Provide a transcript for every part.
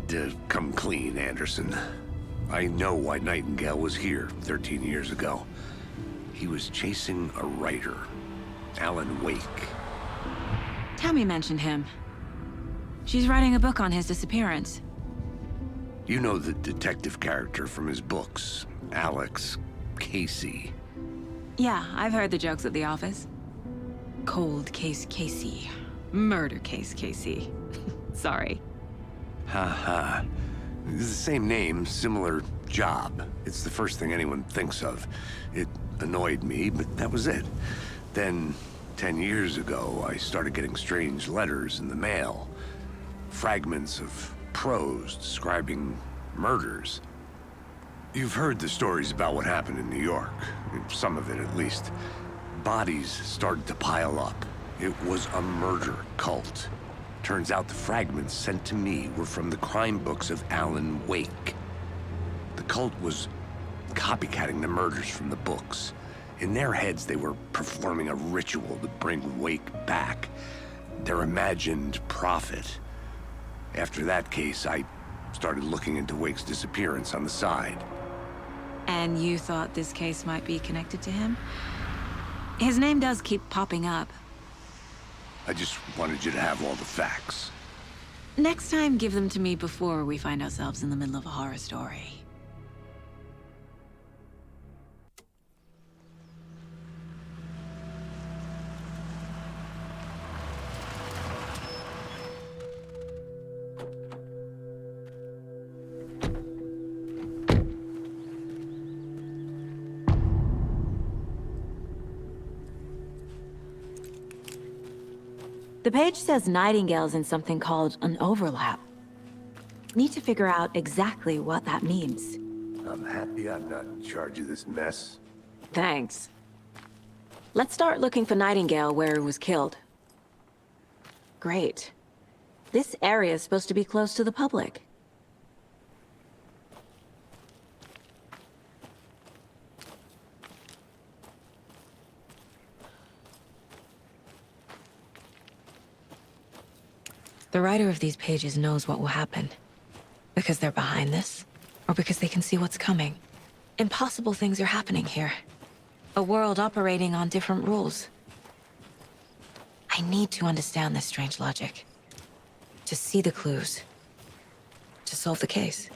need to come clean, Anderson. I know why Nightingale was here 13 years ago. He was chasing a writer, Alan Wake. Tammy mentioned him. She's writing a book on his disappearance. You know the detective character from his books, Alex Casey. Yeah, I've heard the jokes at the office. Cold case Casey. Murder case Casey. Sorry. Haha. It's the same name, similar job. It's the first thing anyone thinks of. It annoyed me, but that was it. Then, 10 years ago, I started getting strange letters in the mail. Fragments of prose describing murders. You've heard the stories about what happened in New York. Some of it, at least. Bodies started to pile up. It was a murder cult. Turns out the fragments sent to me were from the crime books of Alan Wake. The cult was copycatting the murders from the books. In their heads, they were performing a ritual to bring Wake back. Their imagined prophet. After that case, I started looking into Wake's disappearance on the side. And you thought this case might be connected to him? His name does keep popping up. I just wanted you to have all the facts. Next time, give them to me before we find ourselves in the middle of a horror story. The page says Nightingale's in something called an overlap. Need to figure out exactly what that means. I'm happy I'm not in charge of this mess. Thanks. Let's start looking for Nightingale where he was killed. Great. This area is supposed to be close to the public. The writer of these pages knows what will happen. Because they're behind this, or because they can see what's coming. Impossible things are happening here. A world operating on different rules. I need to understand this strange logic. To see the clues. To solve the case.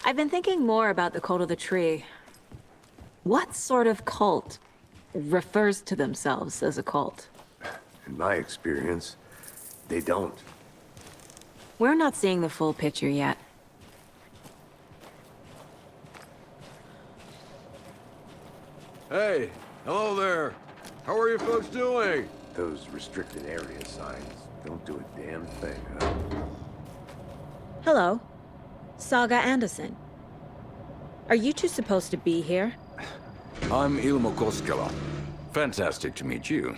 I've been thinking more about the cult of the tree. What sort of cult refers to themselves as a cult? In my experience, they don't. We're not seeing the full picture yet. Hey, hello there. How are you folks doing? Those restricted area signs don't do a damn thing, huh? Hello. Saga Anderson. Are you two supposed to be here? I'm Ilmo Koskela. Fantastic to meet you.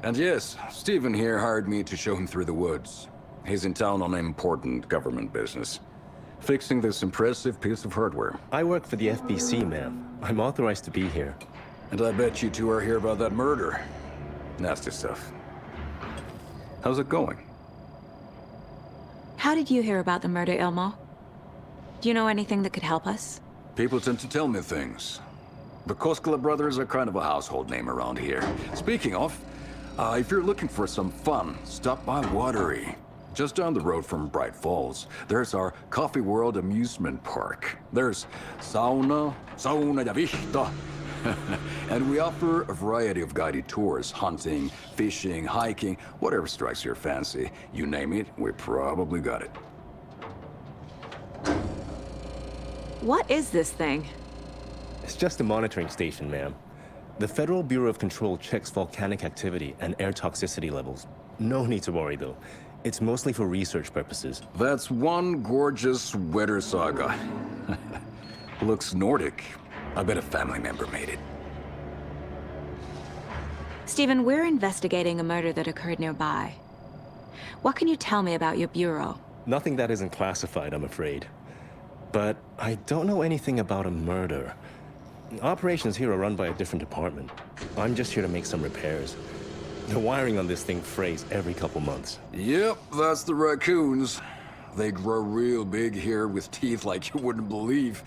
And yes, Stephen here hired me to show him through the woods. He's in town on important government business. Fixing this impressive piece of hardware. I work for the FBC, ma'am. I'm authorized to be here. And I bet you two are here about that murder. Nasty stuff. How's it going? How did you hear about the murder, Ilmo? Do you know anything that could help us? People tend to tell me things. The Koskela brothers are kind of a household name around here. Speaking of, if you're looking for some fun, stop by Watery. Just down the road from Bright Falls, there's our Coffee World amusement park. There's sauna ja vihta. And we offer a variety of guided tours, hunting, fishing, hiking, whatever strikes your fancy. You name it, we probably got it. What is this thing? It's just a monitoring station, ma'am. The Federal Bureau of Control checks volcanic activity and air toxicity levels. No need to worry, though. It's mostly for research purposes. That's one gorgeous weather saga. Looks Nordic. I bet a family member made it. Stephen, we're investigating a murder that occurred nearby. What can you tell me about your bureau? Nothing that isn't classified, I'm afraid. But I don't know anything about a murder. Operations here are run by a different department. I'm just here to make some repairs. The wiring on this thing frays every couple months. Yep, that's the raccoons. They grow real big here with teeth like you wouldn't believe.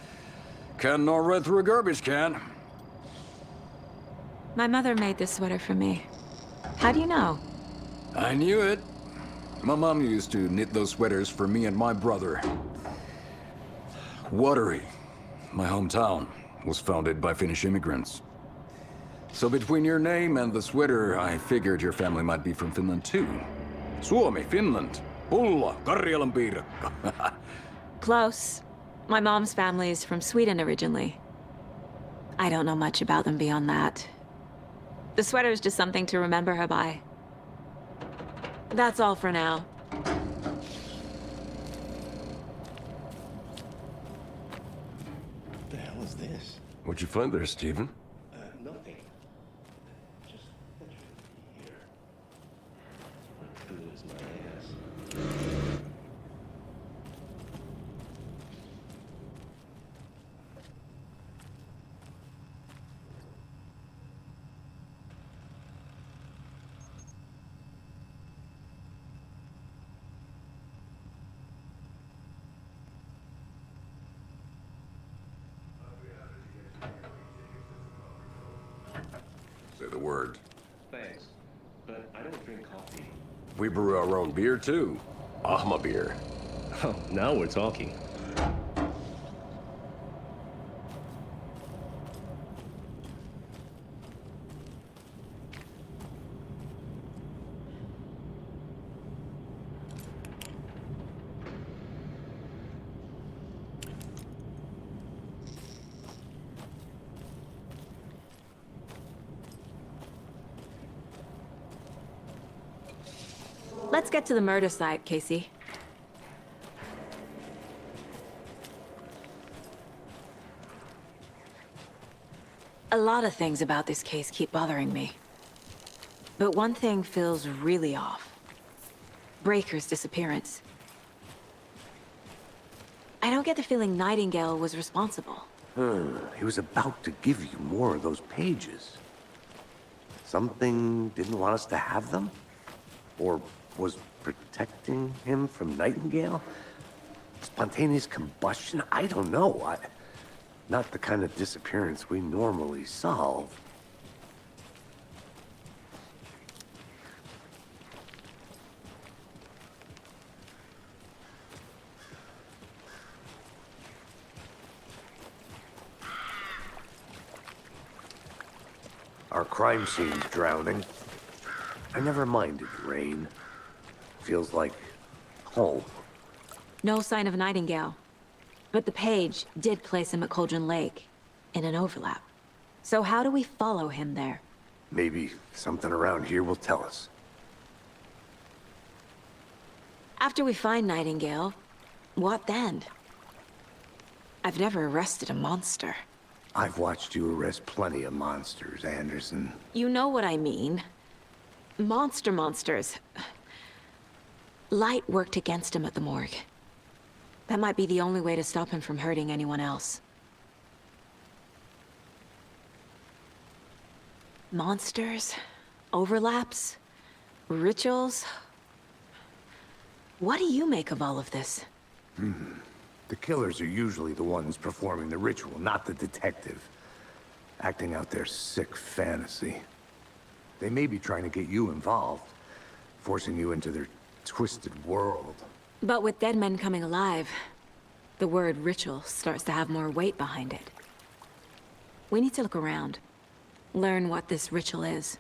Can't gnaw right through a garbage can. My mother made this sweater for me. How do you know? I knew it. My mom used to knit those sweaters for me and my brother. Watery, my hometown, was founded by Finnish immigrants. So between your name and the sweater, I figured your family might be from Finland too. Suomi, Finland. Pulla, Karjalan piirakka. Close. My mom's family is from Sweden originally. I don't know much about them beyond that. The sweater is just something to remember her by. That's all for now. What the hell is this? What'd you find there, Stephen? Nothing. Just here. Cool as my ass. Say the word. Thanks, but I don't drink coffee. We brew our own beer, too. Ahma beer. Oh, now we're talking. Let's get to the murder site, Casey. A lot of things about this case keep bothering me. But one thing feels really off. Breaker's disappearance. I don't get the feeling Nightingale was responsible. He was about to give you more of those pages. Something didn't want us to have them? Or was protecting him from Nightingale? Spontaneous combustion? I don't know. Not the kind of disappearance we normally solve. Our crime scene's drowning. I never minded rain. Feels like home. No sign of Nightingale. But the page did place him at Cauldron Lake, in an overlap. So how do we follow him there? Maybe something around here will tell us. After we find Nightingale, what then? I've never arrested a monster. I've watched you arrest plenty of monsters, Anderson. You know what I mean. Monsters. Light worked against him at the morgue. That might be the only way to stop him from hurting anyone else. Monsters? Overlaps? Rituals? What do you make of all of this? The killers are usually the ones performing the ritual, not the detective. Acting out their sick fantasy. They may be trying to get you involved, forcing you into their twisted world. But with dead men coming alive, the word ritual starts to have more weight behind it. We need to look around. Learn what this ritual is.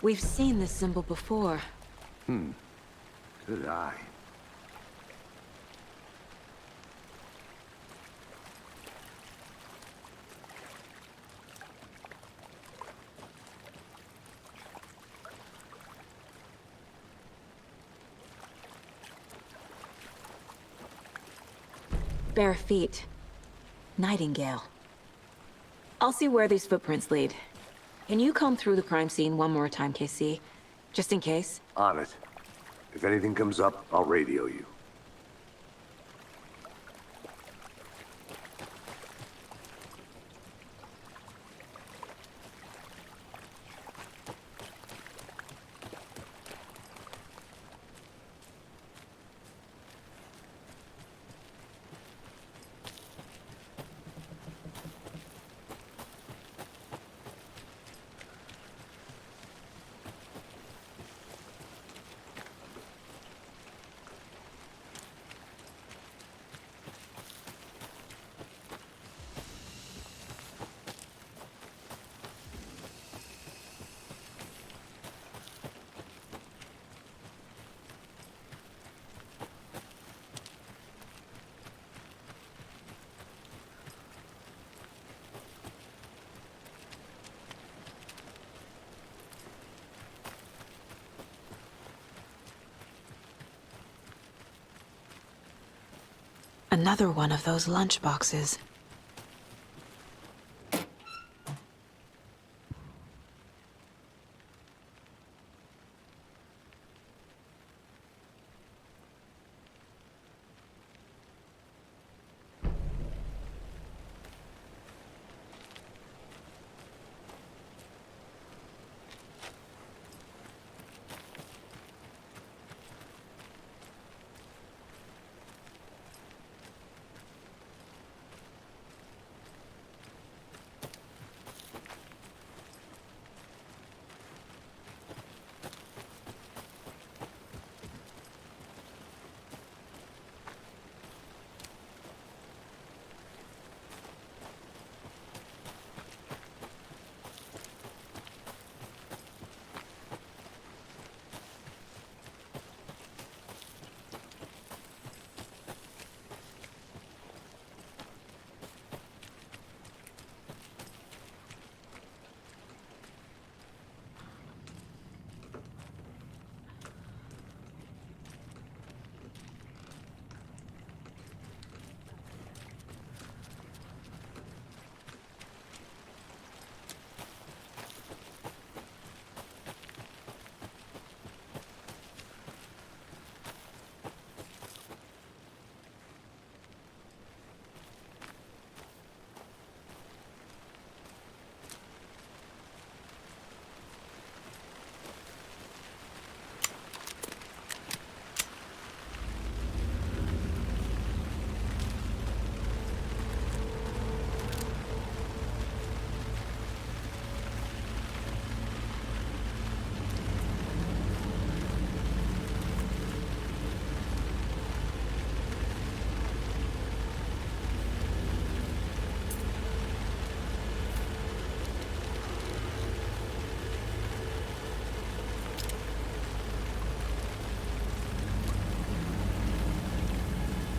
We've seen this symbol before. Good eye. Bare feet. Nightingale. I'll see where these footprints lead. Can you comb through the crime scene one more time, KC? Just in case? On it. If anything comes up, I'll radio you. Another one of those lunch boxes.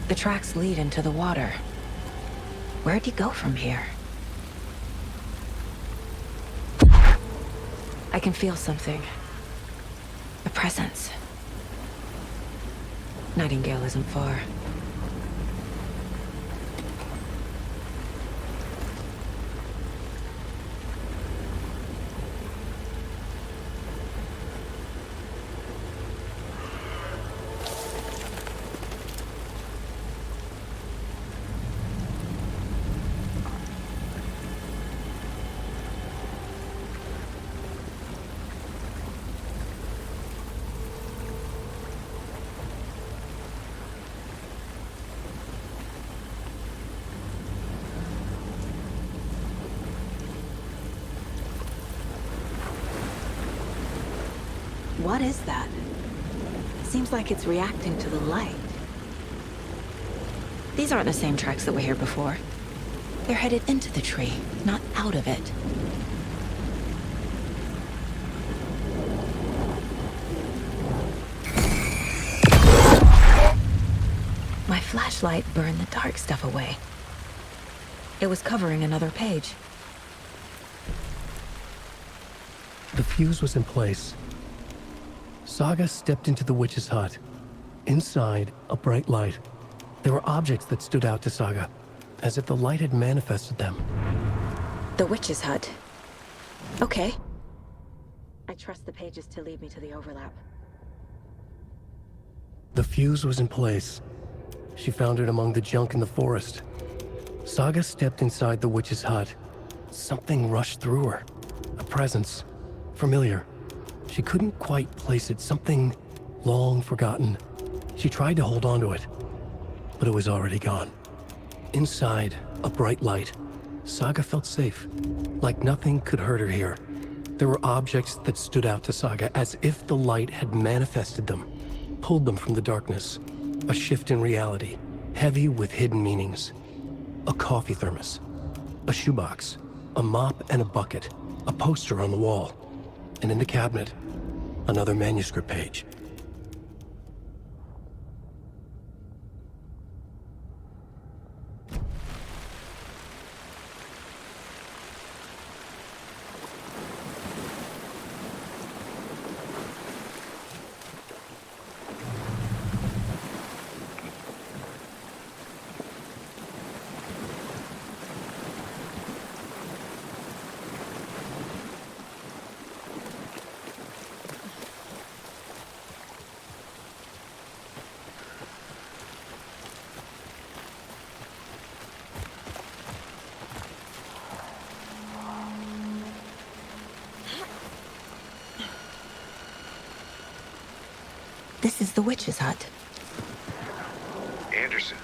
The tracks lead into the water. Where'd he go from here? I can feel something. A presence. Nightingale isn't far. What is that? Seems like it's reacting to the light. These aren't the same tracks that were here before. They're headed into the tree, not out of it. My flashlight burned the dark stuff away. It was covering another page. The fuse was in place. Saga stepped into the witch's hut. Inside, a bright light. There were objects that stood out to Saga, as if the light had manifested them. The witch's hut. Okay. I trust the pages to lead me to the overlap. The fuse was in place. She found it among the junk in the forest. Saga stepped inside the witch's hut. Something rushed through her. A presence. Familiar. She couldn't quite place it. Something long forgotten. She tried to hold on to it, but it was already gone. Inside, a bright light. Saga felt safe. Like nothing could hurt her here. There were objects that stood out to Saga as if the light had manifested them, pulled them from the darkness. A shift in reality, heavy with hidden meanings. A coffee thermos, a shoebox, a mop and a bucket, a poster on the wall, and in the cabinet, another manuscript page. This is the witch's hut. Anderson,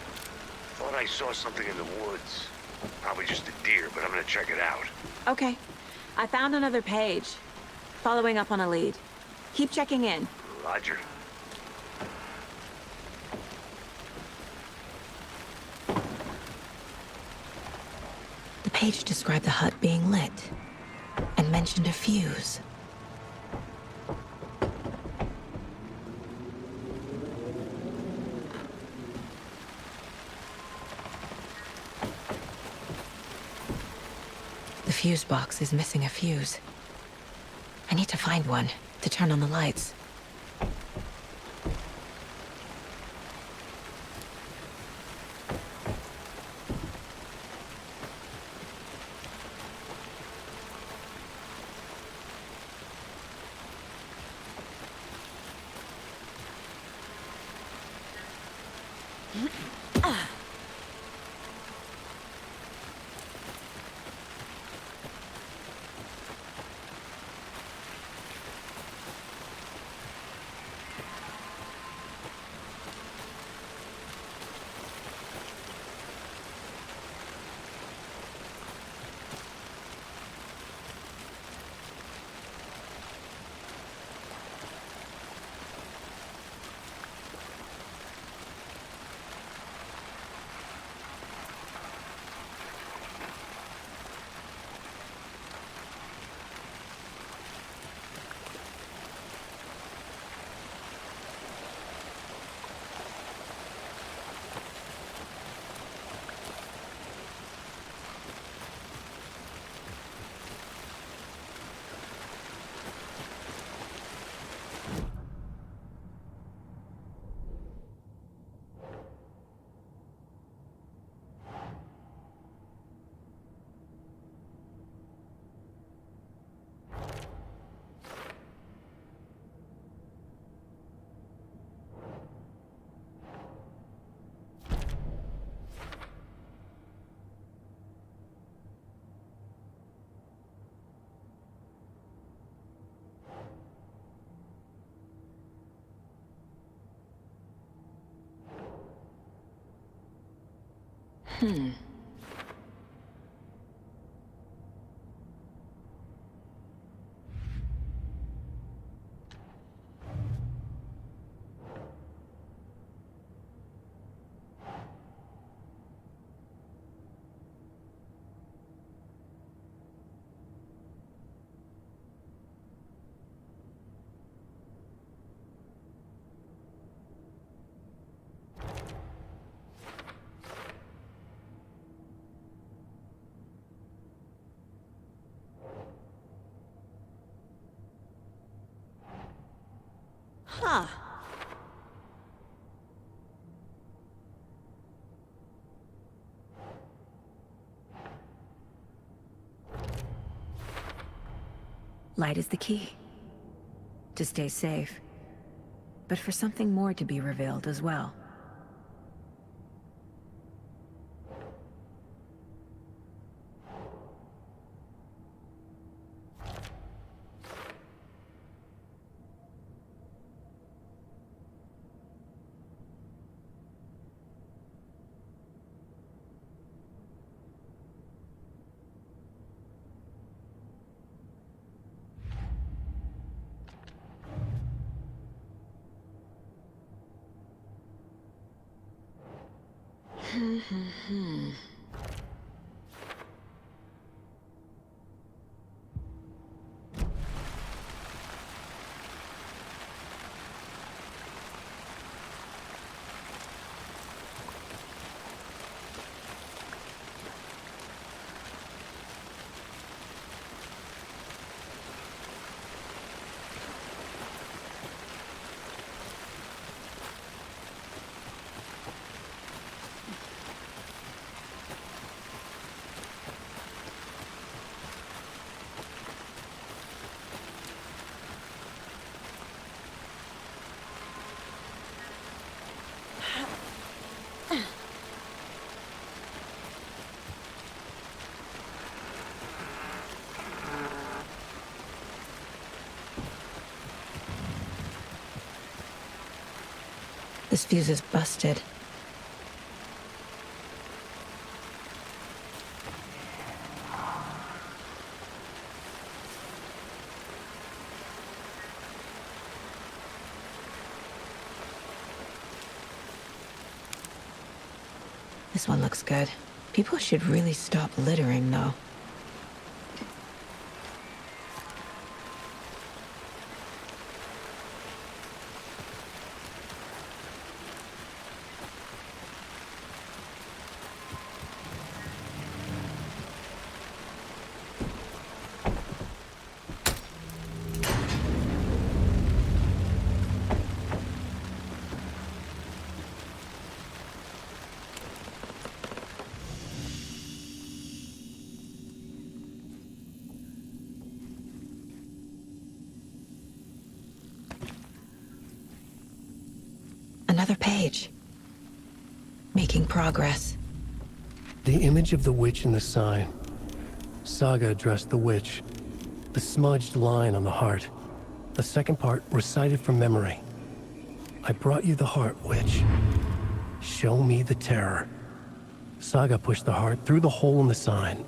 thought I saw something in the woods. Probably just a deer, but I'm gonna check it out. Okay. I found another page. Following up on a lead. Keep checking in. Roger. The page described the hut being lit, and mentioned a fuse. The fuse box is missing a fuse. I need to find one to turn on the lights. Huh. Light is the key. To stay safe. But for something more to be revealed as well. This fuse is busted. This one looks good. People should really stop littering, though. Another page. Making progress. The image of the witch in the sign. Saga addressed the witch. The smudged line on the heart. The second part recited from memory. I brought you the heart, witch. Show me the terror. Saga pushed the heart through the hole in the sign.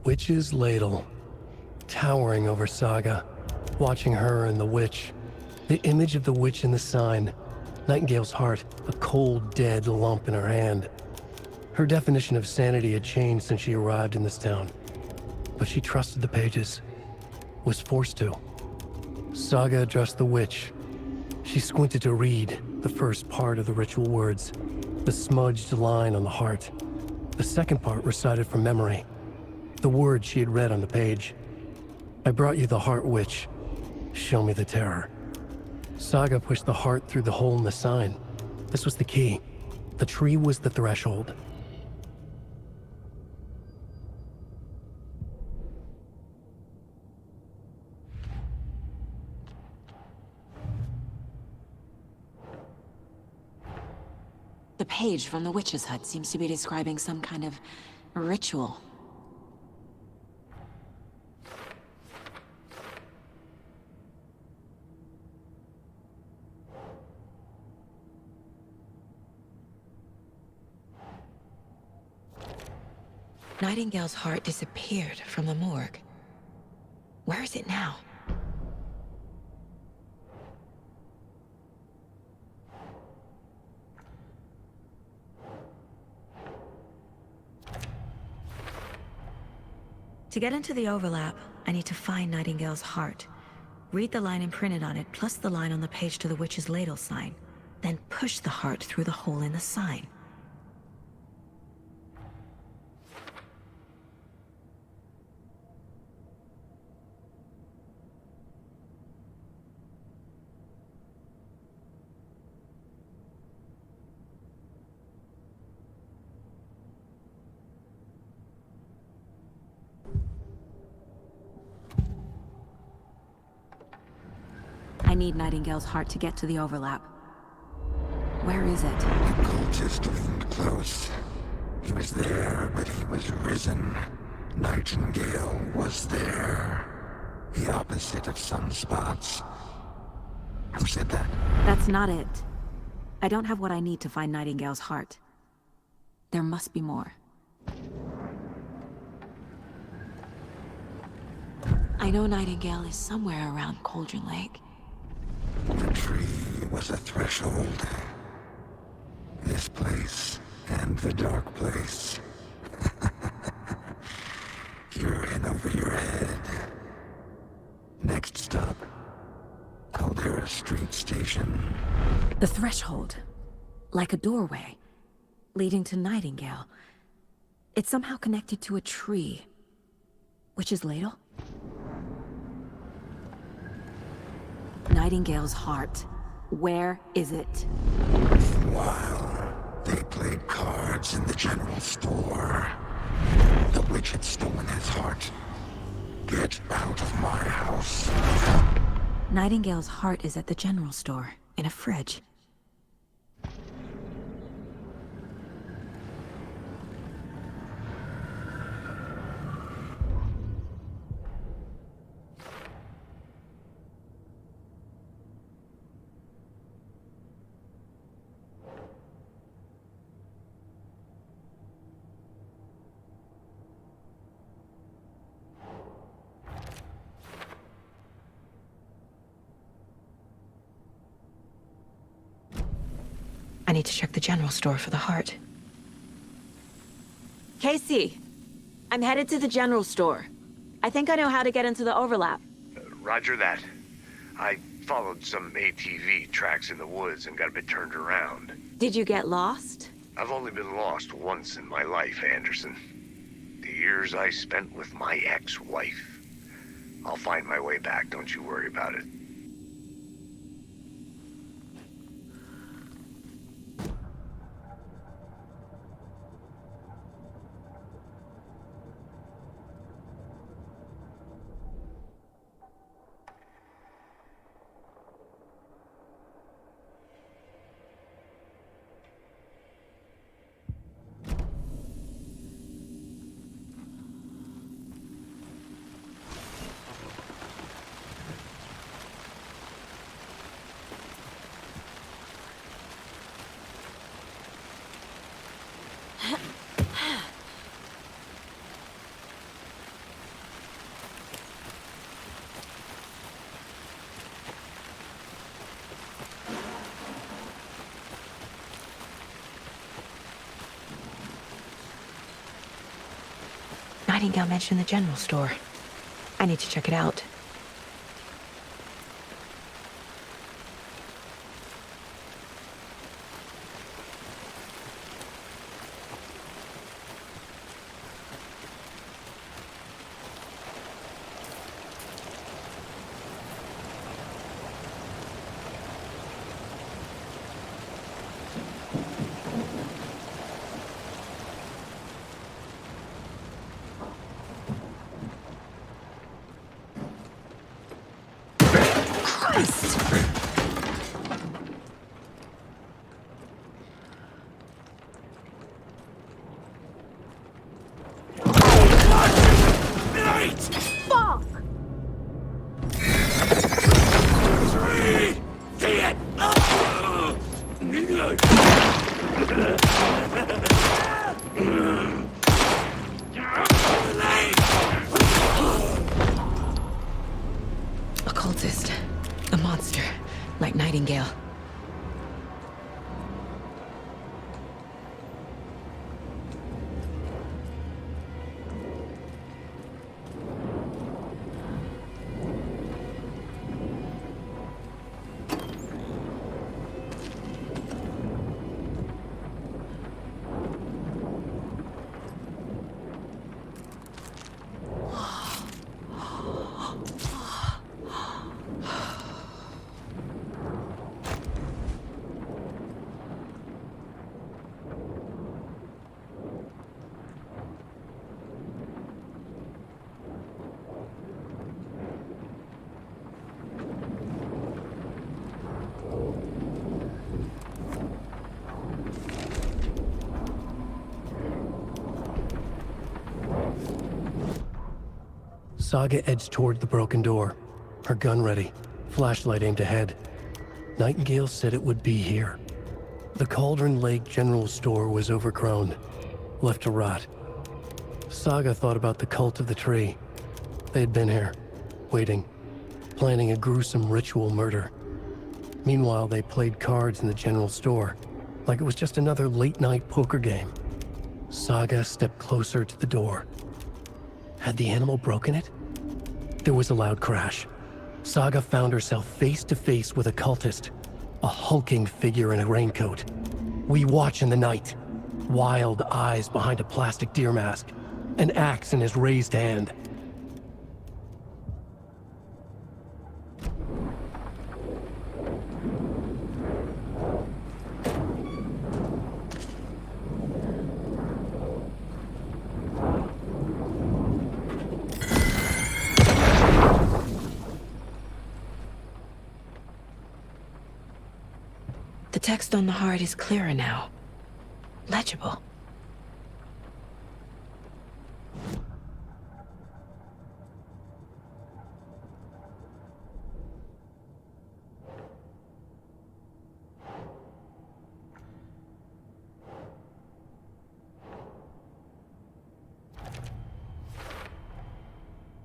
Witch's ladle, towering over Saga, watching her and the witch. The image of the witch in the sign. Nightingale's heart, a cold, dead lump in her hand. Her definition of sanity had changed since she arrived in this town. But she trusted the pages. Was forced to. Saga addressed the witch. She squinted to read the first part of the ritual words. The smudged line on the heart. The second part recited from memory. The words she had read on the page. I brought you the heart, witch. Show me the terror. Saga pushed the heart through the hole in the sign. This was the key. The tree was the threshold. The page from the witch's hut seems to be describing some kind of ritual. Nightingale's heart disappeared from the morgue. Where is it now? To get into the overlap, I need to find Nightingale's heart. Read the line imprinted on it, plus the line on the page to the witch's ladle sign. Then push the heart through the hole in the sign. I need Nightingale's heart to get to the overlap. Where is it? The cultist leaned close. He was there, but he was risen. Nightingale was there. The opposite of sunspots. Who said that? That's not it. I don't have what I need to find Nightingale's heart. There must be more. I know Nightingale is somewhere around Cauldron Lake. The tree was a threshold. This place and the dark place. You're in over your head. Next stop, Caldera Street Station. The threshold. Like a doorway. Leading to Nightingale. It's somehow connected to a tree. Witch's Ladle? Nightingale's heart. Where is it? Meanwhile, they played cards in the general store. The witch had stolen his heart. Get out of my house. Nightingale's heart is at the general store, in a fridge. I need to check the general store for the heart. Casey, I'm headed to the general store. I think I know how to get into the overlap. Roger that. I followed some ATV tracks in the woods and got a bit turned around. Did you get lost? I've only been lost once in my life, Anderson. The years I spent with my ex-wife. I'll find my way back, don't you worry about it. Nightingale mentioned the general store. I need to check it out. Occultist. A monster. Like Nightingale. Saga edged toward the broken door, her gun ready, flashlight aimed ahead. Nightingale said it would be here. The Cauldron Lake General Store was overgrown, left to rot. Saga thought about the cult of the tree. They had been here, waiting, planning a gruesome ritual murder. Meanwhile, they played cards in the general store, like it was just another late-night poker game. Saga stepped closer to the door. Had the animal broken it? There was a loud crash. Saga found herself face to face with a cultist, a hulking figure in a raincoat. We watch in the night. Wild eyes behind a plastic deer mask, an axe in his raised hand. The text on the heart is clearer now. Legible.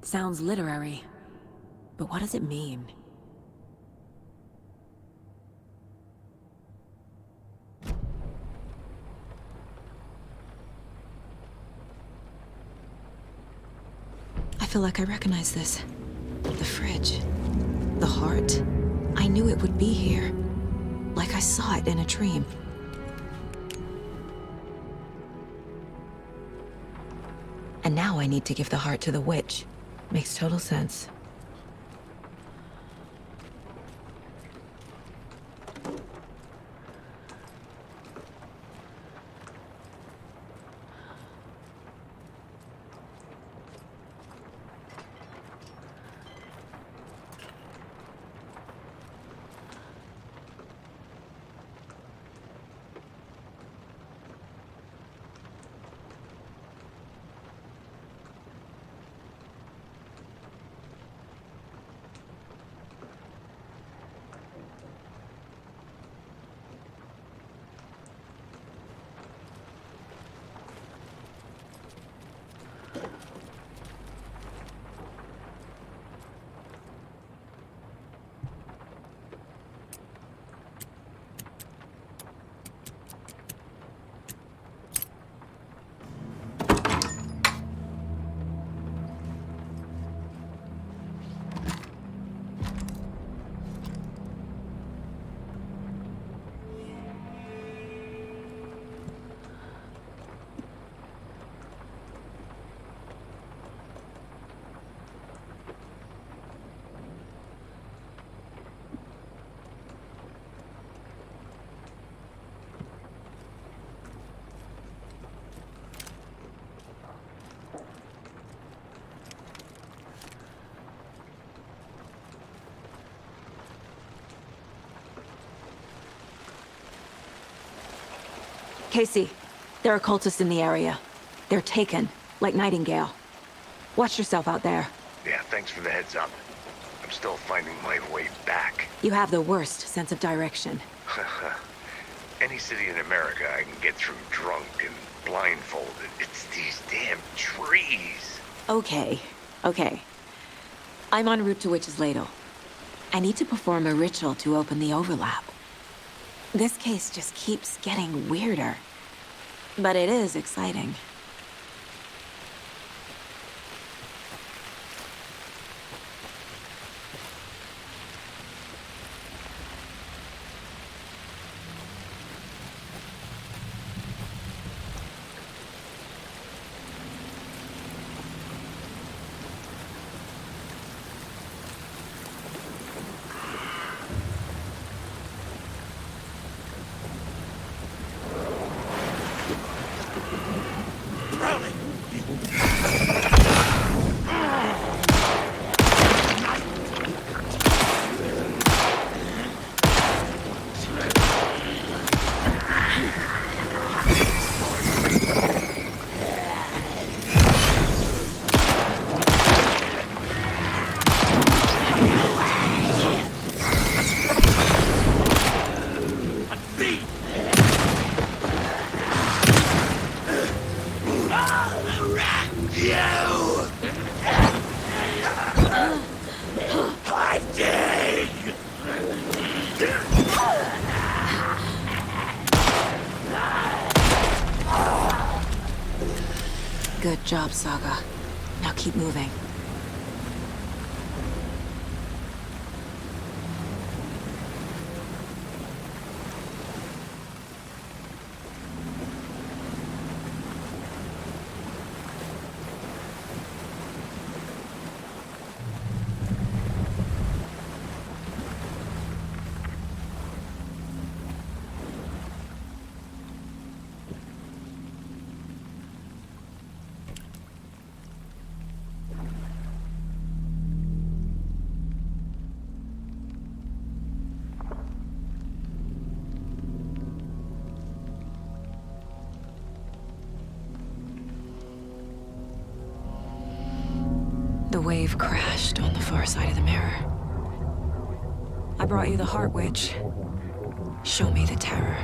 Sounds literary, but what does it mean? I feel like I recognize this. The fridge. The heart. I knew it would be here. Like I saw it in a dream. And now I need to give the heart to the witch. Makes total sense. Casey, there are cultists in the area. They're taken, like Nightingale. Watch yourself out there. Yeah, thanks for the heads up. I'm still finding my way back. You have the worst sense of direction. Any city in America I can get through drunk and blindfolded. It's these damn trees. Okay. I'm en route to Witch's Ladle. I need to perform a ritual to open the overlap. This case just keeps getting weirder. But it is exciting. Good job, Saga. Now keep moving. The wave crashed on the far side of the mirror. I brought you the Heart Witch. Show me the terror.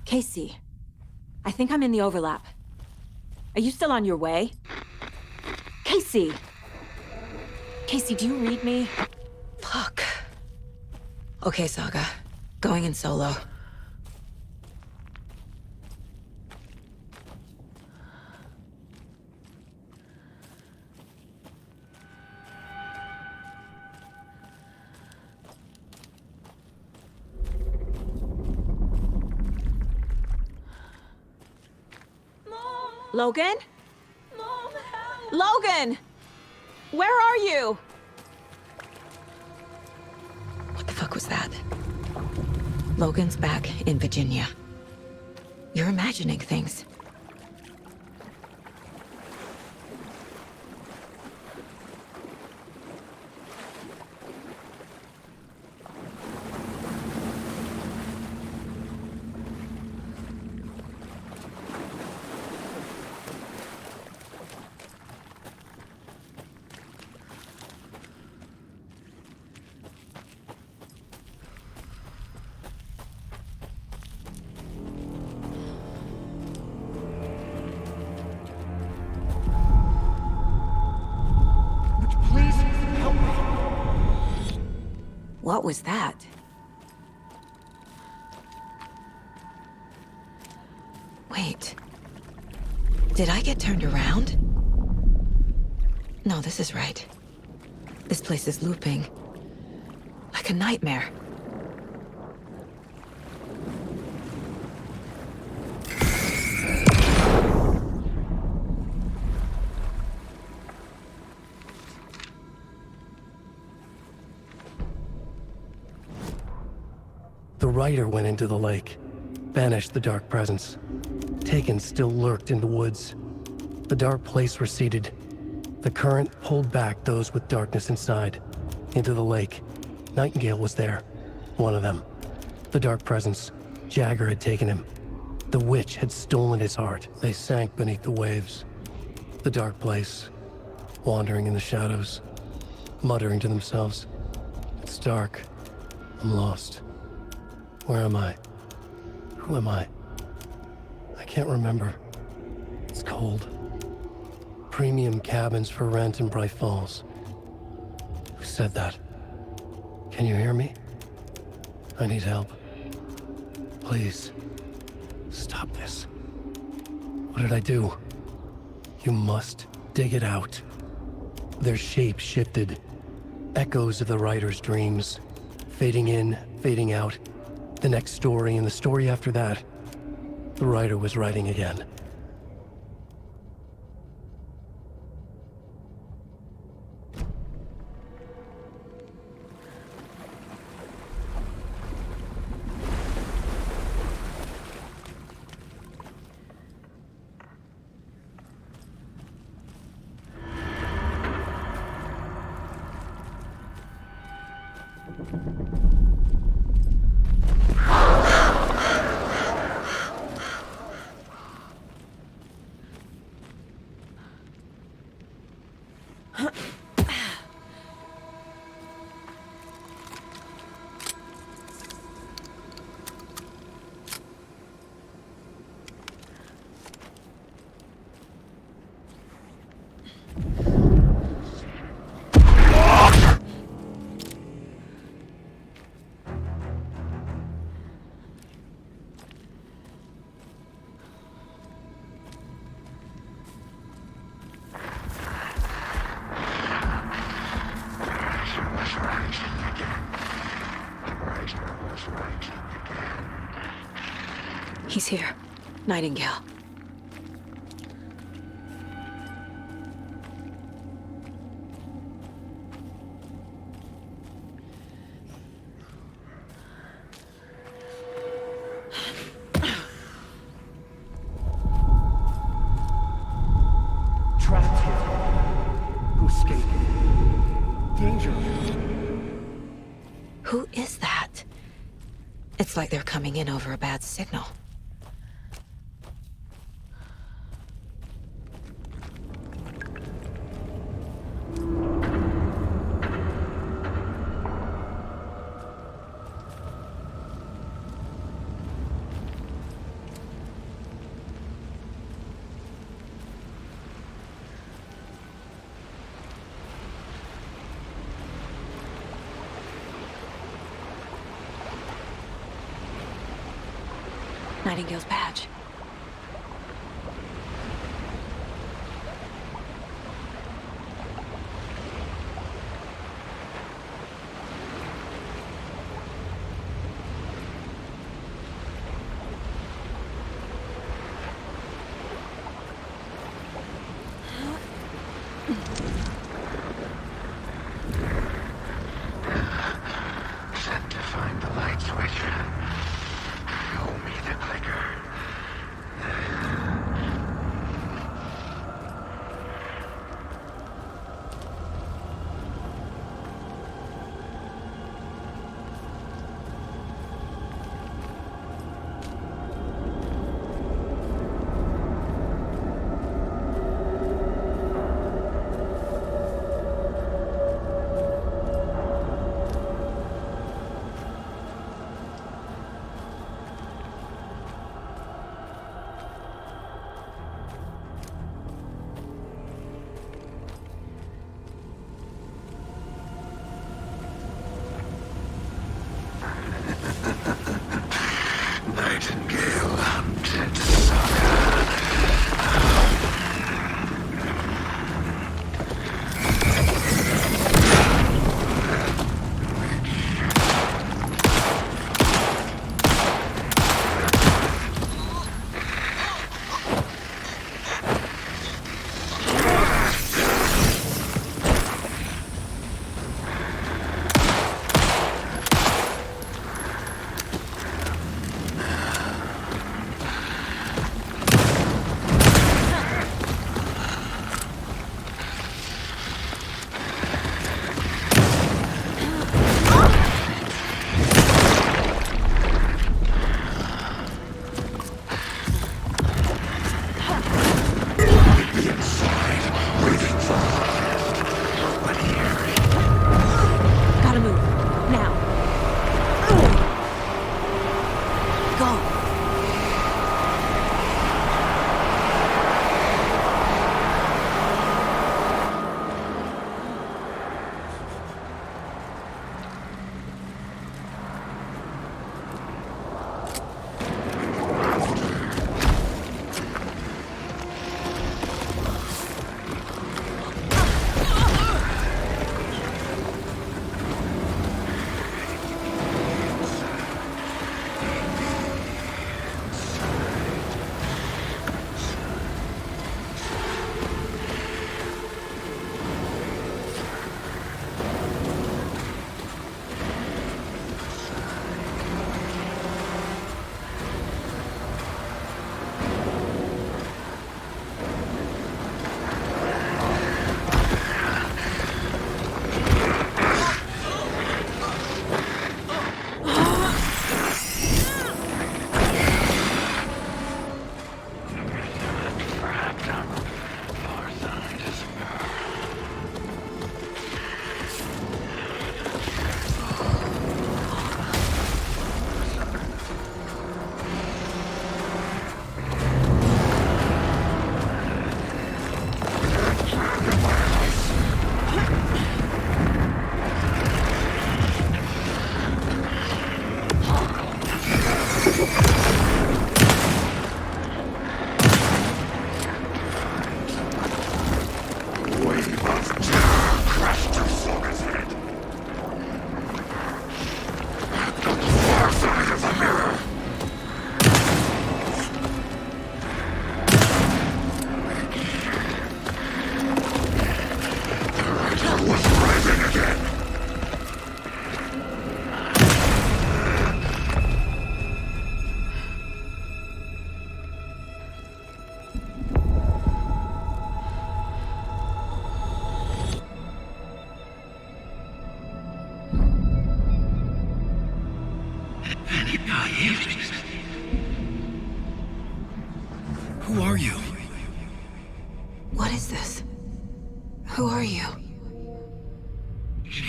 Casey, I think I'm in the overlap. Are you still on your way? Casey! Casey, do you read me? Fuck. Okay, Saga. Going in solo. Logan? Mom, help! Logan! Where are you? What the fuck was that? Logan's back in Virginia. You're imagining things. What was that? Wait. Did I get turned around? No, this is right. This place is looping. Like a nightmare. The rider went into the lake, banished the dark presence. Taken still lurked in the woods. The dark place receded. The current pulled back those with darkness inside, into the lake. Nightingale was there, one of them. The dark presence, Jagger had taken him. The witch had stolen his heart. They sank beneath the waves. The dark place, wandering in the shadows, muttering to themselves. It's dark. I'm lost. Where am I? Who am I? I can't remember. It's cold. Premium cabins for rent in Bright Falls. Who said that? Can you hear me? I need help. Please. Stop this. What did I do? You must dig it out. Their shape shifted. Echoes of the writer's dreams. Fading in, fading out. The next story and the story after that. The writer was writing again. He's here. Nightingale. Trapped here. To escape. Danger. Who is that? It's like they're coming in over a bad signal. Nightingale's badge. Set to find the light switch. Show me the clicker.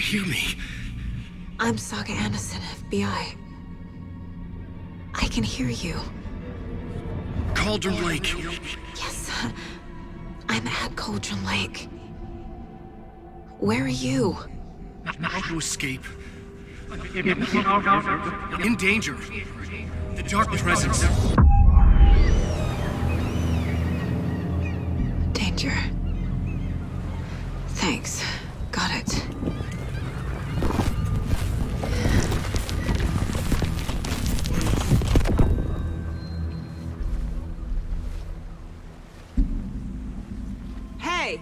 hear me? I'm Saga Anderson, FBI. I can hear you. Cauldron Lake. Yes, I'm at Cauldron Lake. Where are you? How to escape. In danger. The dark presence. Danger. Thanks. Got it. Hey!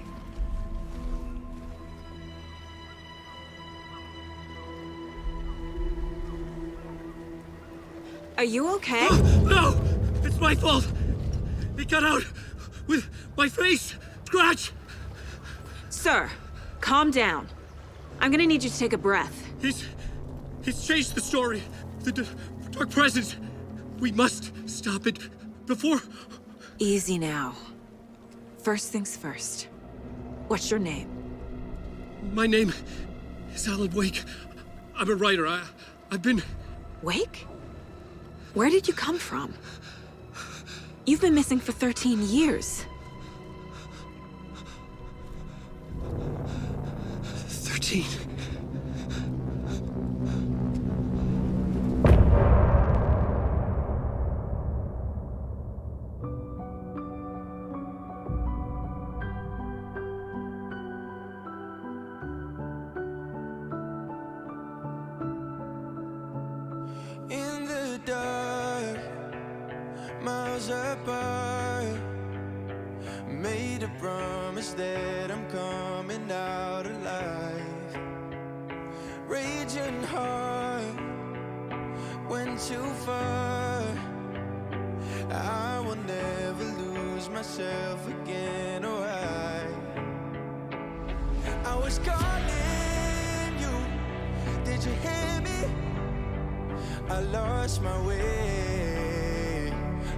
Are you okay? No! It's my fault! It got out with my face! Scratch! Sir, calm down. I'm gonna need you to take a breath. He's changed the story. The dark presence. We must stop it before... Easy now. First things first. What's your name? My name is Alan Wake. I'm a writer. I've been... Wake? Where did you come from? You've been missing for 13 years. 13. In the dark, miles apart, made a promise that I'm coming out alive. Raging heart, went too far. I will never lose myself again, or I was calling you, did you hear me? I lost my way,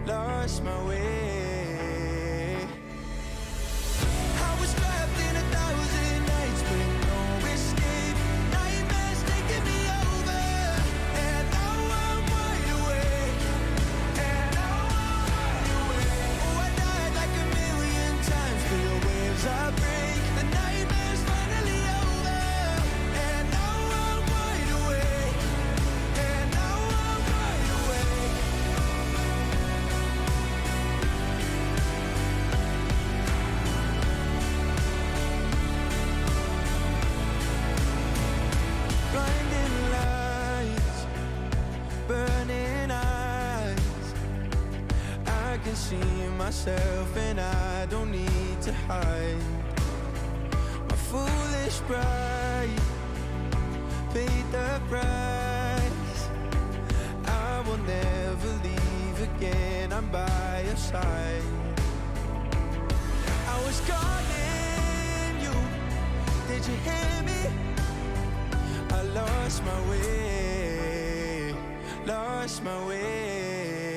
lost my way. I was trapped in 1,000 nights with no escape. Nightmares taking me over, and now I'm wide awake. And now I'm wide awake. Oh, I died like 1,000,000 times, feel the waves I break. The nightmare's finally over, and now I'm wide awake. And now I'm wide awake. Blinding lights, burning eyes. I can see myself and I don't need to hide. My foolish pride paid the price. I will never leave again, I'm by your side. I was calling you, did you hear me? I lost my way, lost my way.